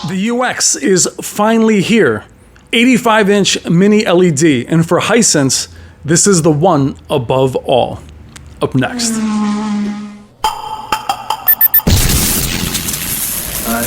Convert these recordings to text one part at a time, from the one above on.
The UX is finally here. 85-inch mini LED, and for Hisense, this is the one above all. Up next. I've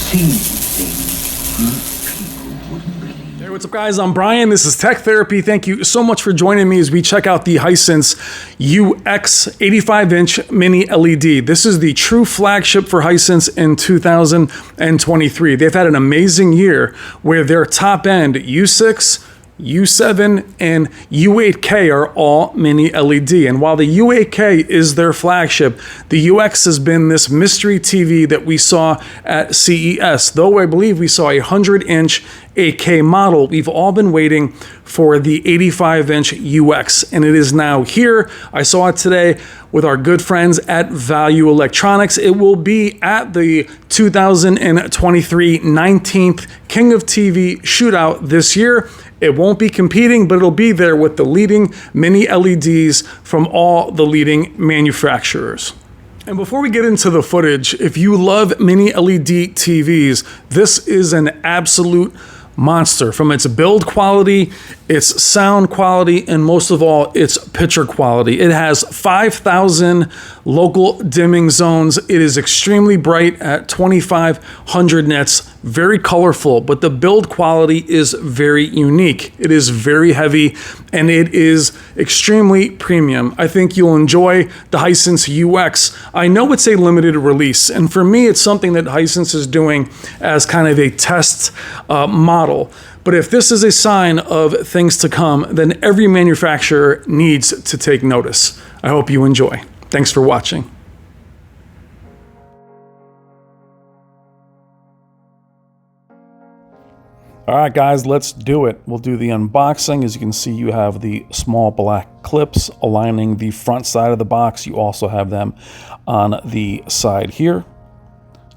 seen things people wouldn't believe. Hey, what's up guys? I'm Brian. This is Tech Therapy. Thank you so much for joining me as we check out the Hisense UX 85-inch mini LED. This is the true flagship for Hisense in 2023. They've had an amazing year where their top end U6, U7 and U8K are all mini LED. And while the U8K is their flagship, the UX has been this mystery TV that we saw at CES. Though I believe we saw a 100-inch 8K model, we've all been waiting for the 85-inch UX, and it is now here. I saw it today with our good friends at Value Electronics. It will be at the 2023 19th King of TV shootout this year. It won't be competing, but it'll be there with the leading mini LEDs from all the leading manufacturers. And before we get into the footage, if you love mini LED TVs, this is an absolute monster from its build quality, its sound quality, and most of all, its picture quality. It has 5,000 local dimming zones. It is extremely bright at 2,500 nits, very colorful, but the build quality is very unique. It is very heavy, and it is extremely premium. I think you'll enjoy the Hisense UX. I know it's a limited release, and for me, it's something that Hisense is doing as kind of a test model. But if this is a sign of things to come, then every manufacturer needs to take notice. I hope you enjoy. Thanks for watching. All right, guys, let's do it. We'll do the unboxing. As you can see, you have the small black clips aligning the front side of the box. You also have them on the side here.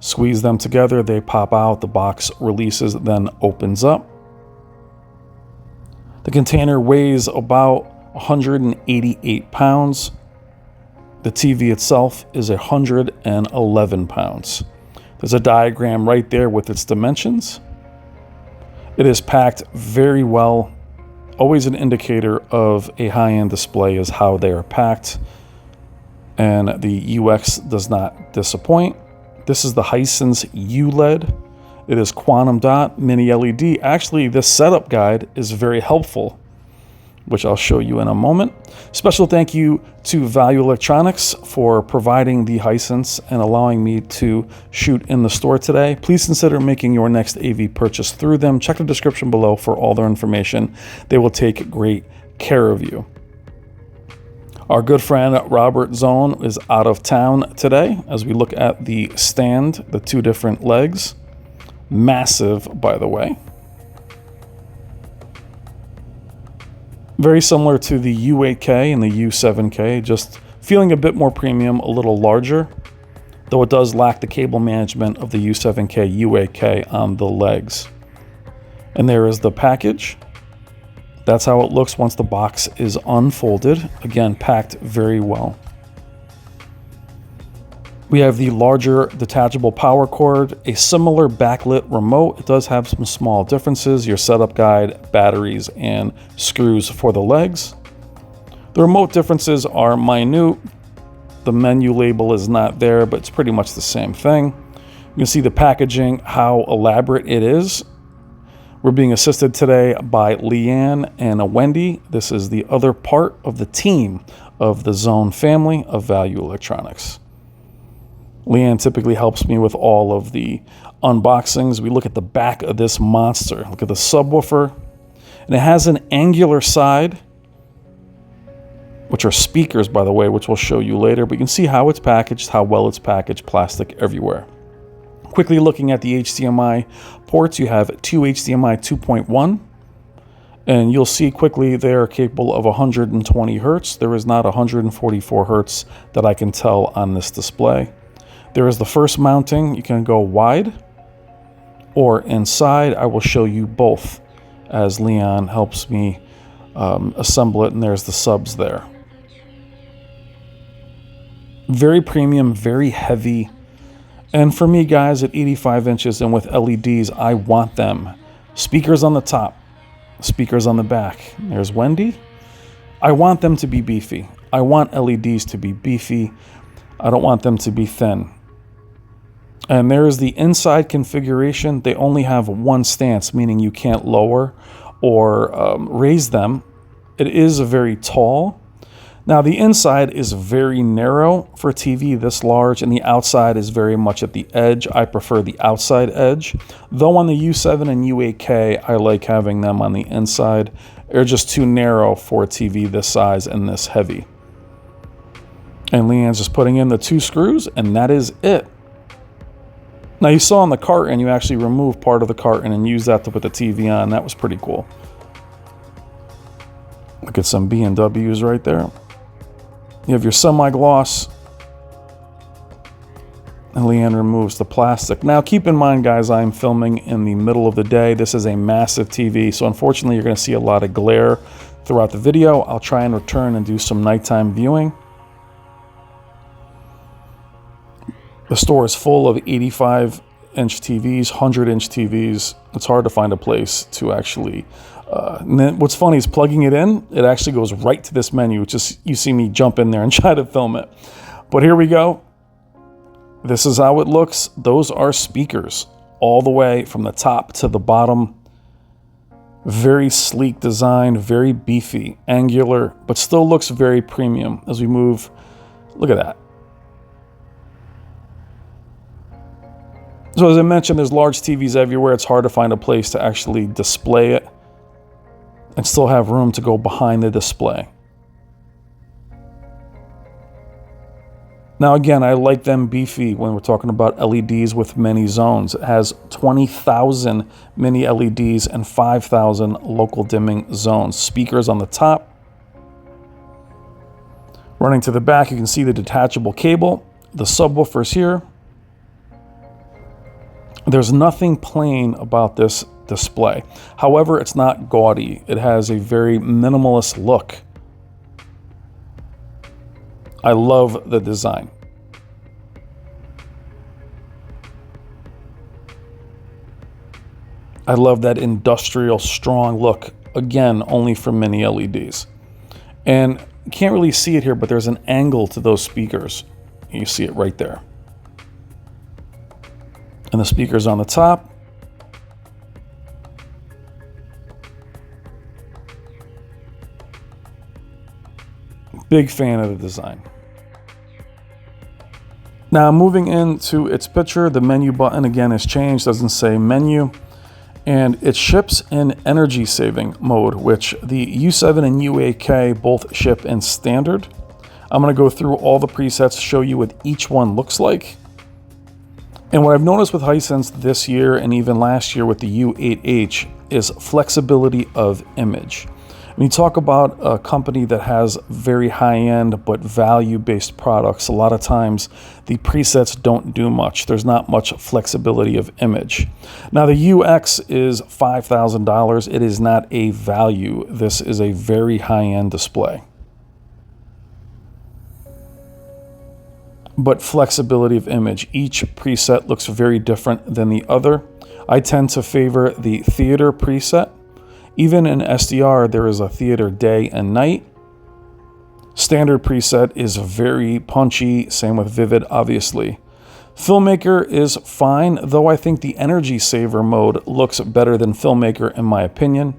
Squeeze them together, they pop out, the box releases, then opens up. The container weighs about 188 pounds. The TV itself is 111 pounds. There's a diagram right there with its dimensions. It is packed very well. Always an indicator of a high-end display is how they are packed. And the UX does not disappoint. This is the Hisense ULED. It is quantum dot mini LED. Actually, this setup guide is very helpful, which I'll show you in a moment. Special thank you to Value Electronics for providing the Hisense and allowing me to shoot in the store today. Please consider making your next AV purchase through them. Check the description below for all their information. They will take great care of you. Our good friend Robert Zone is out of town today as we look at the stand, the two different legs. Massive, by the way. Very similar to the U8K and the U7K, just feeling a bit more premium, a little larger, though it does lack the cable management of the U7K, U8K on the legs. And there is the package. That's how it looks once the box is unfolded. Again, packed very well. We have the larger detachable power cord, a similar backlit remote. It does have some small differences, your setup guide, batteries, and screws for the legs. The remote differences are minute. The menu label is not there, but it's pretty much the same thing. You can see the packaging, how elaborate it is. We're being assisted today by Leanne and Wendy. This is the other part of the team of the Zone family of Value Electronics. Leanne typically helps me with all of the unboxings. We look at the back of this monster. Look at the subwoofer. And it has an angular side, which are speakers, by the way, which we'll show you later. But you can see how it's packaged, how well it's packaged, plastic everywhere. Quickly looking at the HDMI ports, you have two HDMI 2.1, and you'll see quickly they are capable of 120 hertz. There is not 144 hertz that I can tell on this display. There is the first mounting. You can go wide or inside. I will show you both as Leon helps me assemble it, and there's the subs there. Very premium, very heavy. And for me, guys, at 85 inches and with LEDs, I want them. Speakers on the top, speakers on the back. There's Wendy. I want them to be beefy. I want LEDs to be beefy. I don't want them to be thin. And there's the inside configuration. They only have one stance, meaning you can't lower or raise them. It is very tall. Now the inside is very narrow for a TV this large, and the outside is very much at the edge. I prefer the outside edge. Though on the U7 and U8K, I like having them on the inside. They're just too narrow for a TV this size and this heavy. And Leanne's just putting in the 2 screws, and that is it. Now you saw on the carton, you actually remove part of the carton and use that to put the TV on. That was pretty cool. Look at some B&Ws right there. You have your semi-gloss, and Leanne removes the plastic. Now keep in mind, guys, I'm filming in the middle of the day. This is a massive TV, so unfortunately you're going to see a lot of glare throughout the video. I'll try and return and do some nighttime viewing. The store is full of 85-inch TVs, 100-inch TVs. It's hard to find a place to actually... and then what's funny is plugging it in, it actually goes right to this menu, which is, you see me jump in there and try to film it. But here we go. This is how it looks. Those are speakers all the way from the top to the bottom. Very sleek design, very beefy, angular, but still looks very premium as we move. Look at that. So as I mentioned, there's large TVs everywhere. It's hard to find a place to actually display it and still have room to go behind the display. Now again, I like them beefy when we're talking about LEDs with many zones. It has 20,000 mini LEDs and 5,000 local dimming zones. Speakers on the top. Running to the back, you can see the detachable cable. The subwoofers here. There's nothing plain about this display. However, it's not gaudy. It has a very minimalist look. I love the design. I love that industrial, strong look. Again, only for mini LEDs. And you can't really see it here, but there's an angle to those speakers. You see it right there. And the speakers on the top. Big fan of the design. Now moving into its picture, the menu button again has changed, doesn't say menu, and it ships in energy saving mode, which the U7 and U8K both ship in standard. I'm going to go through all the presets, show you what each one looks like. And what I've noticed with Hisense this year and even last year with the U8H is flexibility of image. When you talk about a company that has very high-end but value-based products, a lot of times the presets don't do much. There's not much flexibility of image. Now the UX is $5,000. It is not a value. This is a very high-end display. But flexibility of image. Each preset looks very different than the other. I tend to favor the theater preset. Even in SDR, there is a theater day and night. Standard preset is very punchy, same with Vivid, obviously. Filmmaker is fine, though I think the energy saver mode looks better than Filmmaker in my opinion.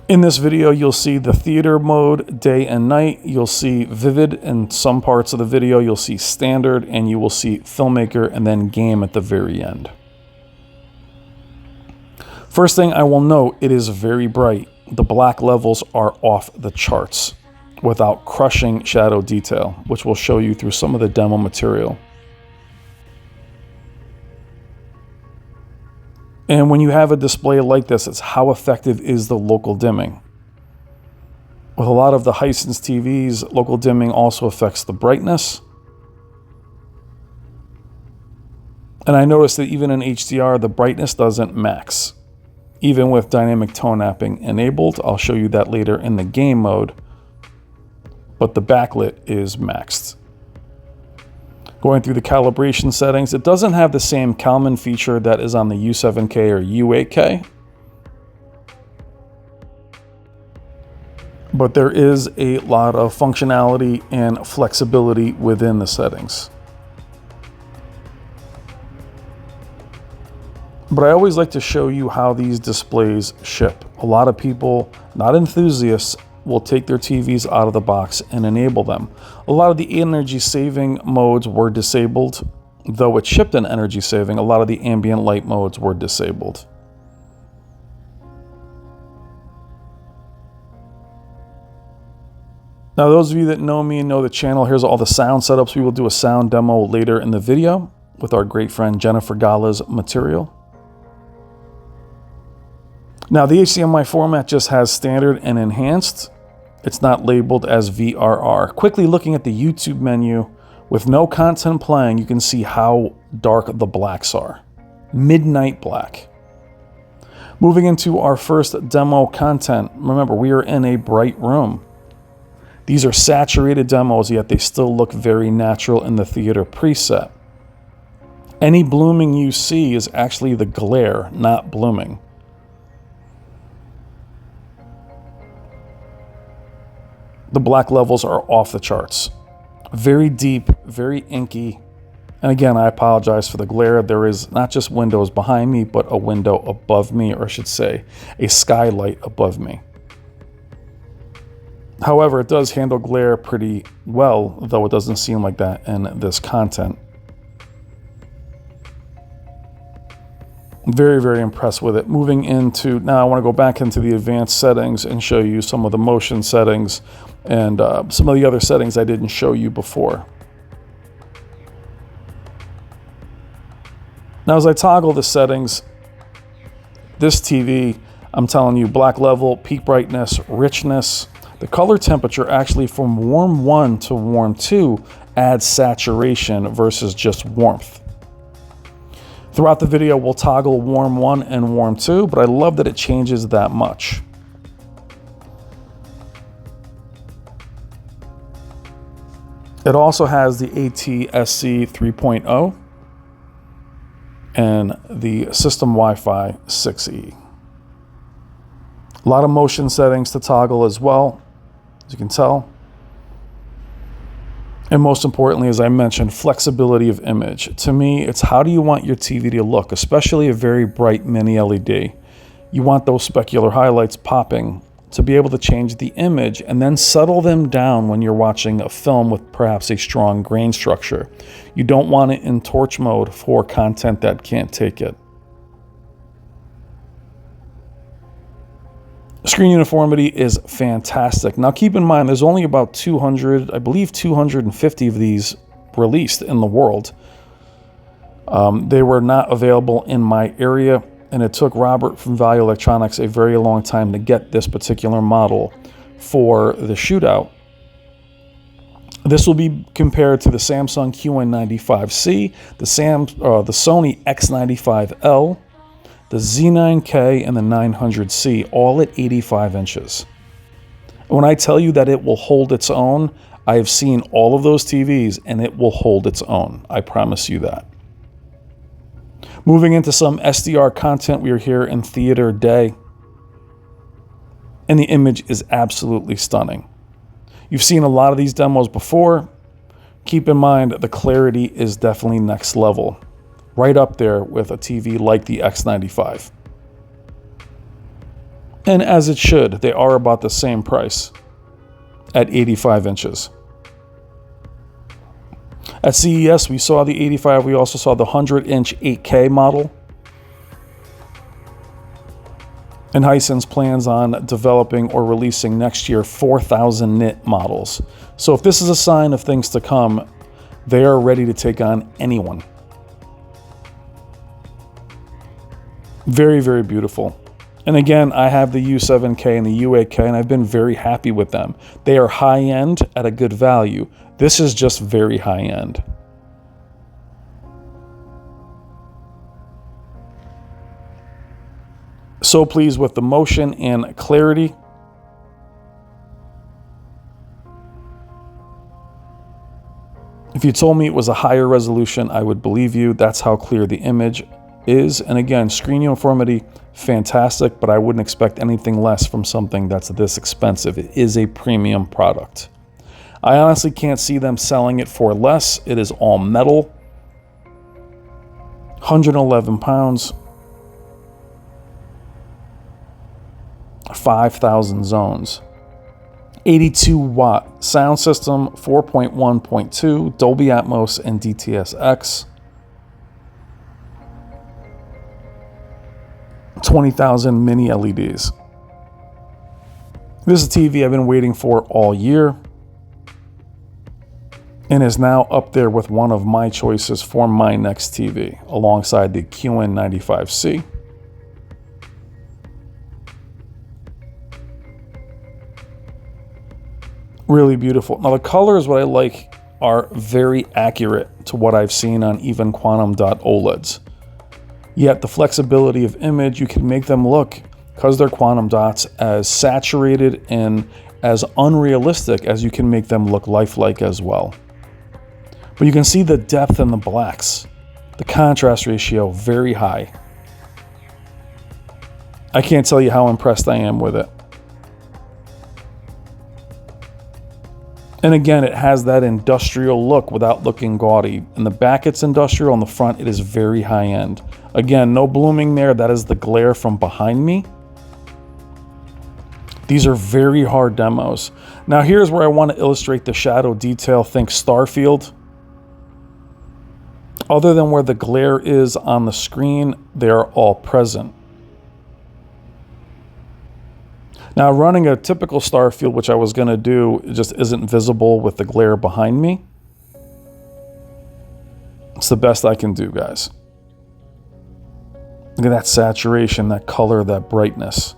In this video, you'll see the theater mode, day and night. You'll see Vivid in some parts of the video. You'll see Standard, and you will see Filmmaker and then Game at the very end. First thing I will note, it is very bright. The black levels are off the charts without crushing shadow detail, which we'll show you through some of the demo material. And when you have a display like this, it's how effective is the local dimming. With a lot of the Hisense TVs, local dimming also affects the brightness. And I noticed that even in HDR, the brightness doesn't max. Even with dynamic tone mapping enabled, I'll show you that later in the game mode, but the backlit is maxed. Going through the calibration settings, it doesn't have the same Kalman feature that is on the U7K or U8K. But there is a lot of functionality and flexibility within the settings. But I always like to show you how these displays ship. A lot of people, not enthusiasts, will take their TVs out of the box and enable them. A lot of the energy saving modes were disabled. Though it shipped in energy saving, a lot of the ambient light modes were disabled. Now, those of you that know me and know the channel, here's all the sound setups. We will do a sound demo later in the video with our great friend Jennifer Gala's material. Now, the HDMI format just has standard and enhanced. It's not labeled as VRR. Quickly looking at the YouTube menu, with no content playing, you can see how dark the blacks are. Midnight black. Moving into our first demo content, remember, we are in a bright room. These are saturated demos, yet they still look very natural in the theater preset. Any blooming you see is actually the glare, not blooming. The black levels are off the charts. Very deep, very inky. And again, I apologize for the glare. There is not just windows behind me, but a window above me, or I should say, a skylight above me. However, it does handle glare pretty well, though it doesn't seem like that in this content. I'm very, very impressed with it. Moving into, now I want to go back into the advanced settings and show you some of the motion settings and some of the other settings I didn't show you before. Now, as I toggle the settings, this TV, I'm telling you, black level, peak brightness, richness, the color temperature actually from warm 1 to warm 2 adds saturation versus just warmth. Throughout the video, we'll toggle warm 1 and warm 2, but I love that it changes that much. It also has the ATSC 3.0 and the system Wi-Fi 6E. A lot of motion settings to toggle as well, as you can tell. And most importantly, as I mentioned, flexibility of image. To me, it's how do you want your TV to look, especially a very bright mini LED. You want those specular highlights popping to be able to change the image and then settle them down when you're watching a film with perhaps a strong grain structure. You don't want it in torch mode for content that can't take it. Screen uniformity is fantastic. Now keep in mind, there's only about 200, I believe 250 of these released in the world. They were not available in my area, and it took Robert from Value Electronics a very long time to get this particular model for the shootout. This will be compared to the Samsung QN95C, the Sony X95L, the Z9K, and the 900C, all at 85 inches. When I tell you that it will hold its own, I have seen all of those TVs and it will hold its own. I promise you that. Moving into some SDR content, we are here in theater day, and the image is absolutely stunning. You've seen a lot of these demos before. Keep in mind the clarity is definitely next level, right up there with a TV like the X95. And as it should, they are about the same price at 85 inches. At CES, we saw the 85, we also saw the 100-inch 8K model. And Hisense plans on developing or releasing next year 4,000 nit models. So if this is a sign of things to come, they are ready to take on anyone. Very, very beautiful. And again, I have the U7K and the U8K, and I've been very happy with them. They are high-end at a good value. This is just very high-end. So pleased with the motion and clarity. If you told me it was a higher resolution, I would believe you. That's how clear the image is. And again, screen uniformity, fantastic, but I wouldn't expect anything less from something that's this expensive. It is a premium product. I honestly can't see them selling it for less. It is all metal. 111 pounds. 5,000 zones. 82 watt sound system, 4.1.2, Dolby Atmos and DTS:X. 20,000 mini LEDs. This is a TV I've been waiting for all year and is now up there with one of my choices for my next TV alongside the QN95C. Really beautiful. Now the colors, what I like, are very accurate to what I've seen on even quantum.OLEDs. Yet the flexibility of image, you can make them look, because they're quantum dots, as saturated and as unrealistic as you can make them look lifelike as well. But you can see the depth in the blacks. The contrast ratio, very high. I can't tell you how impressed I am with it. And again, it has that industrial look without looking gaudy. In the back, it's industrial. On the front, it is very high end. Again, no blooming there. That is the glare from behind me. These are very hard demos. Now, here's where I want to illustrate the shadow detail. Think Starfield. Other than where the glare is on the screen, they are all present. Now, running a typical Starfield, which I was going to do, it just isn't visible with the glare behind me. It's the best I can do, guys. Look at that saturation, that color, that brightness.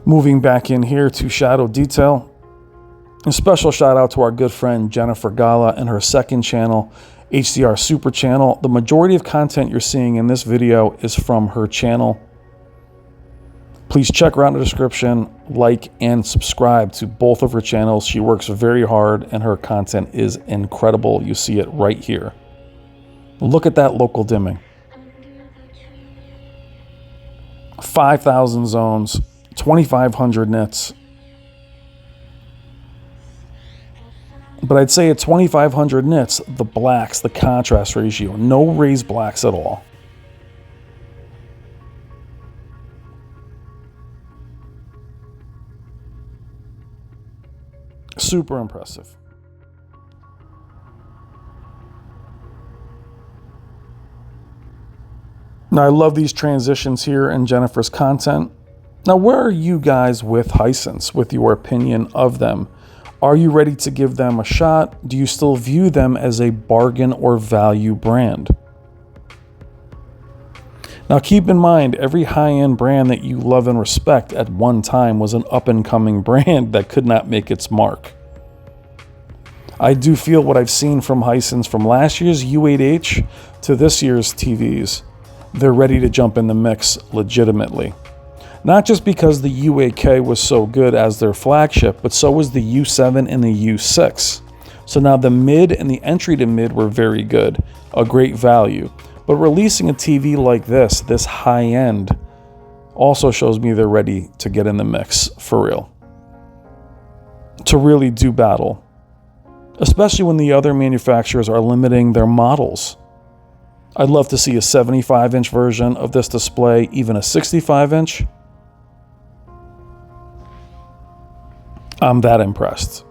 Moving back in here to shadow detail. A special shout out to our good friend Jennifer Gala and her second channel, HDR SUPER Channel. The majority of content you're seeing in this video is from her channel. Please check her out in the description, like, and subscribe to both of her channels. She works very hard and her content is incredible. You see it right here. Look at that local dimming. 5,000 zones, 2,500 nits. But I'd say at 2,500 nits, the blacks, the contrast ratio, no raised blacks at all. Super impressive. Now, I love these transitions here in Jennifer's content. Now, where are you guys with Hisense, with your opinion of them? Are you ready to give them a shot? Do you still view them as a bargain or value brand? Now, keep in mind, every high-end brand that you love and respect at one time was an up-and-coming brand that could not make its mark. I do feel what I've seen from Hisense from last year's U8H to this year's TVs, they're ready to jump in the mix legitimately. Not just because the U8K was so good as their flagship, but so was the U7 and the U6. So now the mid and the entry to mid were very good, a great value. But releasing a TV like this high end, also shows me they're ready to get in the mix for real. To really do battle. Especially when the other manufacturers are limiting their models. I'd love to see a 75-inch version of this display, even a 65-inch. I'm that impressed.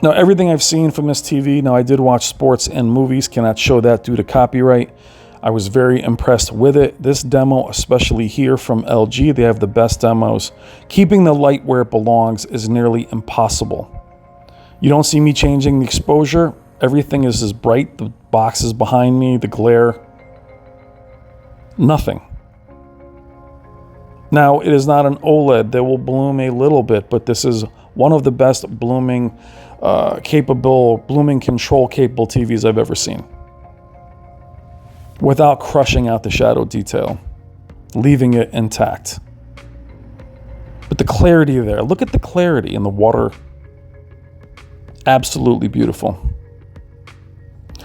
Now, everything I've seen from this TV, now I did watch sports and movies, cannot show that due to copyright. I was very impressed with it. This demo, especially here from LG, they have the best demos. Keeping the light where it belongs is nearly impossible. You don't see me changing the exposure. Everything is as bright. The box is behind me, the glare. Nothing. Now, it is not an OLED. They will bloom a little bit, but this is one of the best blooming control capable TVs I've ever seen. Without crushing out the shadow detail, leaving it intact. But the clarity there, look at the clarity in the water Absolutely beautiful.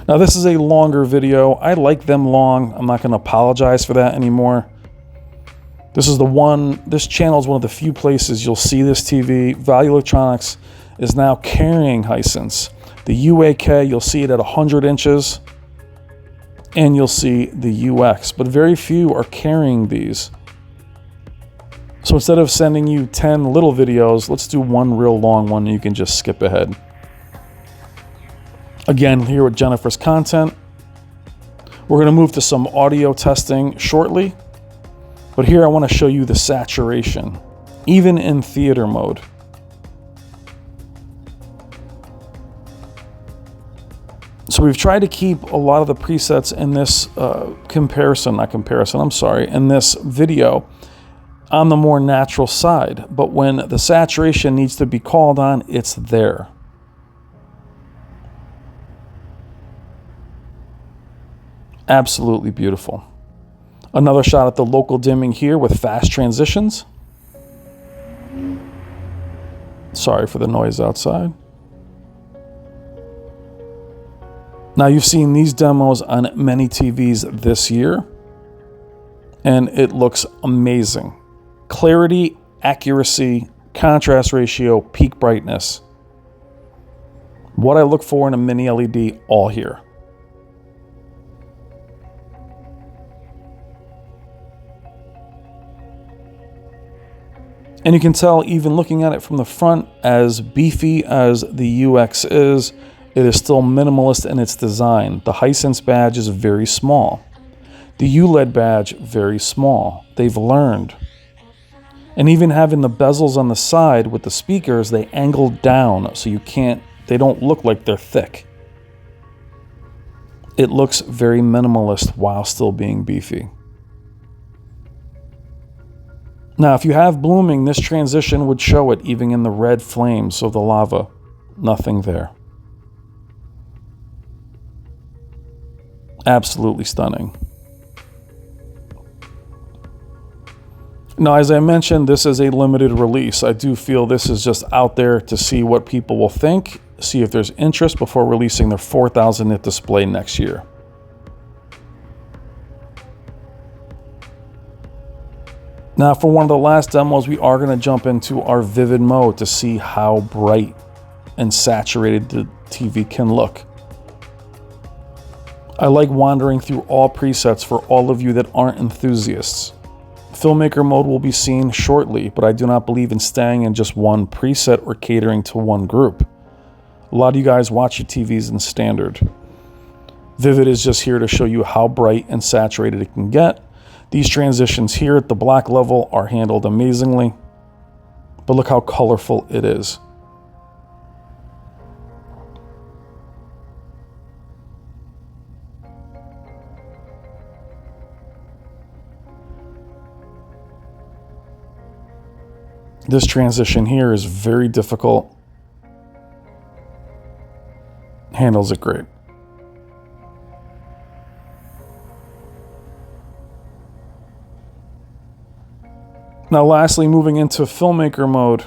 Now this is a longer video. I like them long. I'm not going to apologize for that anymore. This channel is one of the few places you'll see this TV. Value Electronics is now carrying Hisense. The UAK, you'll see it at 100 inches, and you'll see the UX, but very few are carrying these. So instead of sending you 10 little videos, let's do one real long one and you can just skip ahead. Again, here with Jennifer's content. We're going to move to some audio testing shortly, but here I want to show you the saturation, even in theater mode. So we've tried to keep a lot of the presets in this in this video on the more natural side, but when the saturation needs to be called on, it's there. Absolutely beautiful. Another shot at the local dimming here with fast transitions. Sorry for the noise outside. Now you've seen these demos on many TVs this year, and it looks amazing. Clarity, accuracy, contrast ratio, peak brightness. What I look for in a mini LED, all here. And you can tell, even looking at it from the front, as beefy as the UX is, it is still minimalist in its design. The Hisense badge is very small. The ULED badge, very small. They've learned. And even having the bezels on the side with the speakers, they angle down so they don't look like they're thick. It looks very minimalist while still being beefy. Now, if you have blooming, this transition would show it even in the red flames of the lava. Nothing there. Absolutely stunning. Now, as I mentioned, this is a limited release. I do feel this is just out there to see what people will think, see if there's interest before releasing their 4,000 nit display next year. Now, for one of the last demos, we are going to jump into our vivid mode to see how bright and saturated the TV can look. I like wandering through all presets for all of you that aren't enthusiasts. Filmmaker mode will be seen shortly, but I do not believe in staying in just one preset or catering to one group. A lot of you guys watch your TVs in standard. Vivid is just here to show you how bright and saturated it can get. These transitions here at the black level are handled amazingly, but look how colorful it is. This transition here is very difficult. Handles it great. Now lastly, moving into filmmaker mode.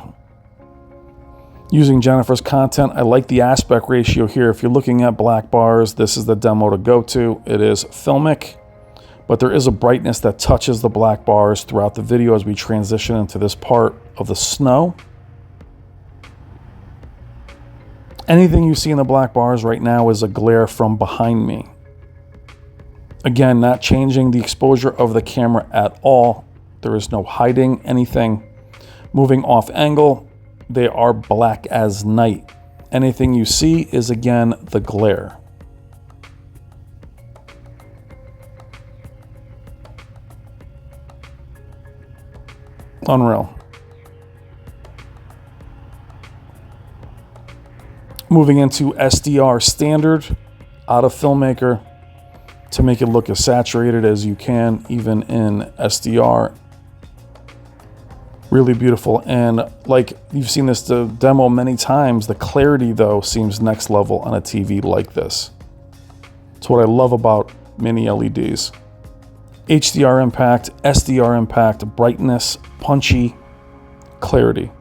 Using Jennifer's content, I like the aspect ratio here. If you're looking at black bars, this is the demo to go to. It is filmic, but there is a brightness that touches the black bars throughout the video as we transition into this part of the snow. Anything you see in the black bars right now is a glare from behind me. Again, not changing the exposure of the camera at all. There is no hiding anything. Moving off angle, they are black as night. Anything you see is, again, the glare. Unreal. Moving into SDR standard out of Filmmaker to make it look as saturated as you can, even in SDR. Really beautiful, and like you've seen this demo many times, the clarity though seems next level on a TV like this. It's what I love about mini LEDs. HDR impact, SDR impact, brightness, punchy, clarity.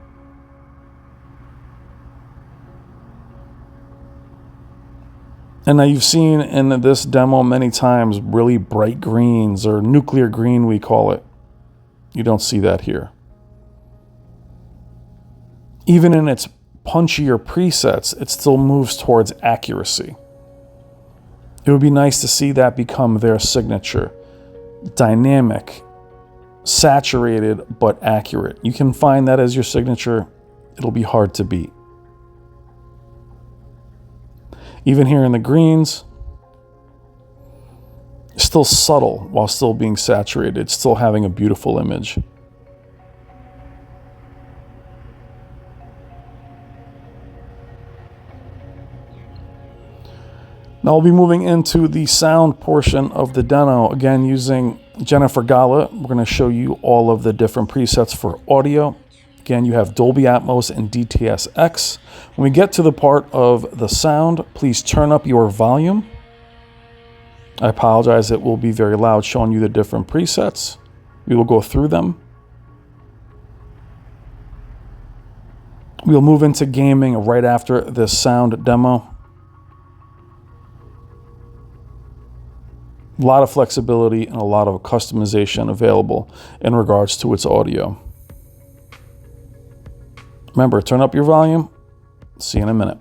And now you've seen in this demo many times really bright greens, or nuclear green we call it. You don't see that here. Even in its punchier presets, it still moves towards accuracy. It would be nice to see that become their signature. Dynamic, saturated, but accurate. You can find that as your signature. It'll be hard to beat. Even here in the greens, still subtle while still being saturated, still having a beautiful image. Now we'll be moving into the sound portion of the demo, again using Jennifer Gala. We're going to show you all of the different presets for audio. Again, you have Dolby Atmos and DTS-X. When we get to the part of the sound, please turn up your volume. I apologize, it will be very loud showing you the different presets. We will go through them. We'll move into gaming right after this sound demo. A lot of flexibility and a lot of customization available in regards to its audio. Remember, turn up your volume. See you in a minute.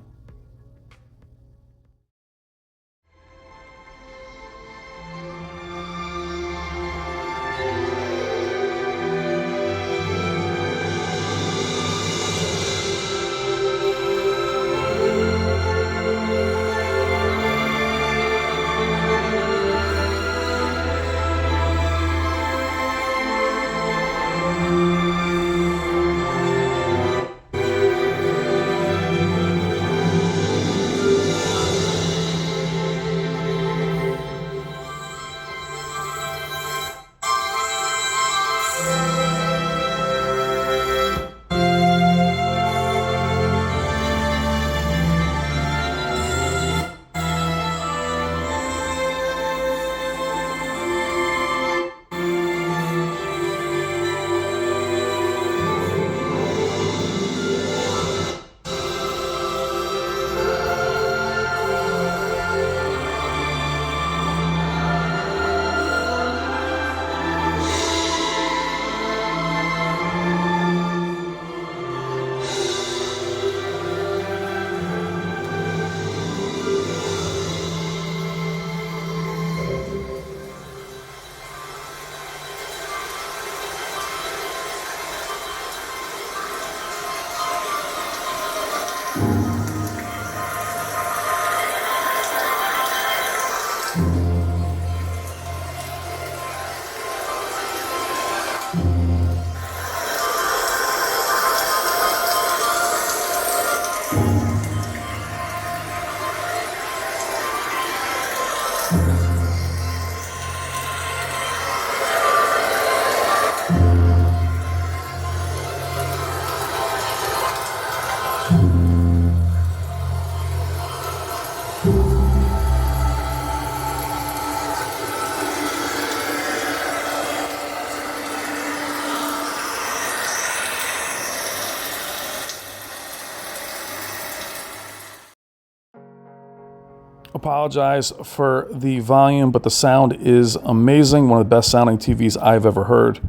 Apologize for the volume, but the sound is amazing. One of the best sounding TVs I've ever heard.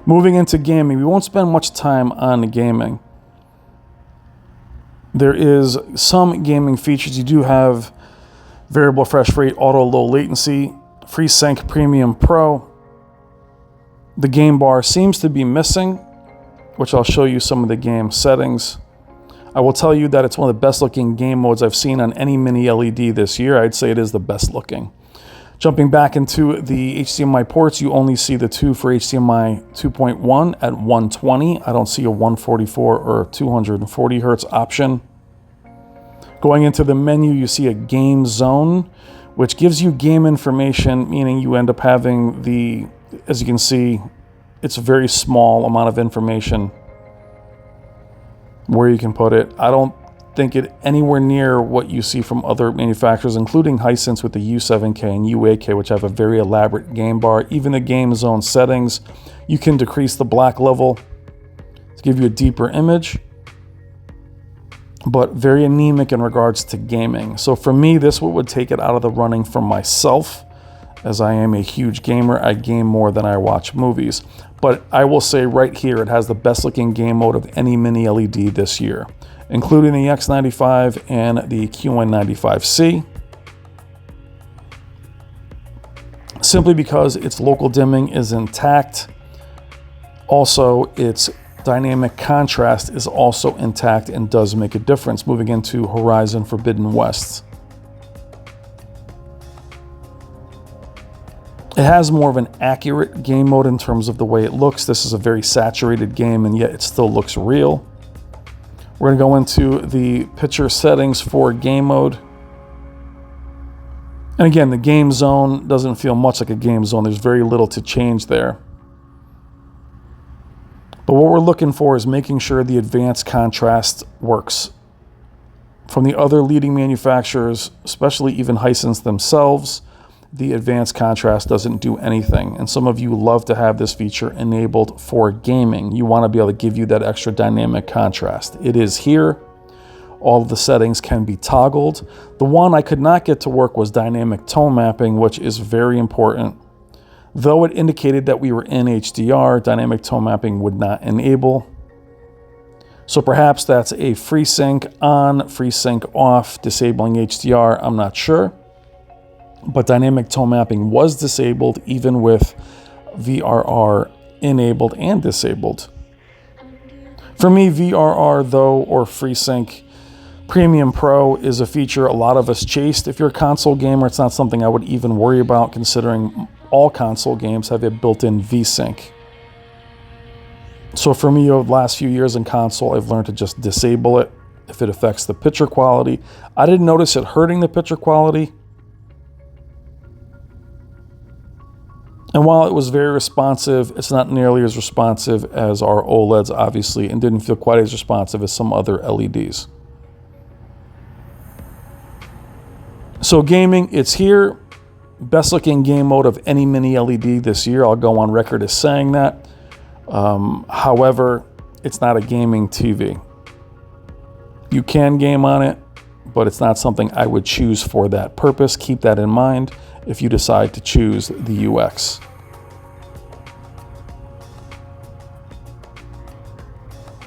Moving into gaming, we won't spend much time on gaming. There is some gaming features. You do have variable refresh rate, auto low latency, FreeSync Premium Pro. The game bar seems to be missing, which I'll show you some of the game settings. I will tell you that it's one of the best looking game modes I've seen on any mini LED this year. I'd say it is the best looking. Jumping back into the HDMI ports, you only see the two for HDMI 2.1 at 120. I don't see a 144 or 240 hertz option. Going into the menu, you see a game zone, which gives you game information, meaning you end up having the, as you can see, it's a very small amount of information where you can put it. I don't think it anywhere near what you see from other manufacturers, including Hisense with the U7K and U8K, which have a very elaborate game bar. Even the game zone settings, you can decrease the black level to give you a deeper image. but very anemic in regards to gaming. So for me, this would take it out of the running for myself. As I am a huge gamer, I game more than I watch movies. But I will say right here, it has the best looking game mode of any mini LED this year, including the X95 and the QN95C. Simply because its local dimming is intact. Also, its dynamic contrast is also intact and does make a difference moving into Horizon Forbidden West. It has more of an accurate game mode in terms of the way it looks. This is a very saturated game, and yet it still looks real. We're going to go into the picture settings for game mode. And again, the game zone doesn't feel much like a game zone. There's very little to change there. But what we're looking for is making sure the advanced contrast works. From the other leading manufacturers, especially even Hisense themselves, the advanced contrast doesn't do anything. And some of you love to have this feature enabled for gaming. You want to be able to give you that extra dynamic contrast. It is here. All of the settings can be toggled. The one I could not get to work was dynamic tone mapping, which is very important. Though it indicated that we were in HDR, dynamic tone mapping would not enable. So perhaps that's a FreeSync on, FreeSync off, disabling HDR, I'm not sure. But dynamic tone mapping was disabled even with VRR enabled and disabled. For me, VRR though, or FreeSync Premium Pro is a feature a lot of us chased. If you're a console gamer, it's not something I would even worry about, considering all console games have a built-in VSync. So for me, over the last few years in console, I've learned to just disable it if it affects the picture quality. I didn't notice it hurting the picture quality. And while it was very responsive, it's not nearly as responsive as our OLEDs, obviously, and didn't feel quite as responsive as some other LEDs. So gaming, it's here. Best looking game mode of any mini LED this year. I'll go on record as saying that. However, it's not a gaming TV. You can game on it, but it's not something I would choose for that purpose. Keep that in mind if you decide to choose the UX.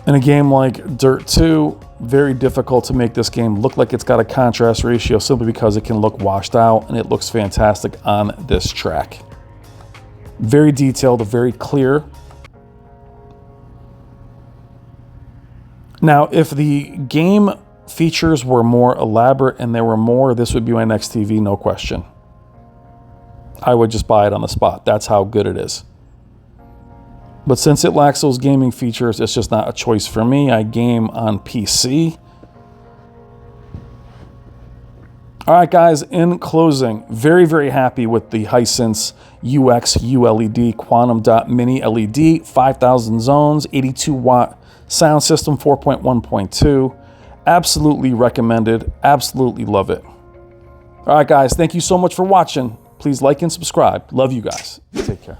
In a game like Dirt 2, very difficult to make this game look like it's got a contrast ratio simply because it can look washed out, and it looks fantastic on this track. Very detailed, very clear. Now, if the game features were more elaborate and there were more, this would be my next TV, no question. I would just buy it on the spot. That's how good it is. But since it lacks those gaming features, it's just not a choice for me. I game on PC. All right, guys, in closing, very, very happy with the Hisense UX ULED Quantum Dot Mini LED, 5,000 zones, 82 watt sound system, 4.1.2. Absolutely recommended. Absolutely love it. All right, guys, thank you so much for watching. Please like and subscribe. Love you guys. Take care.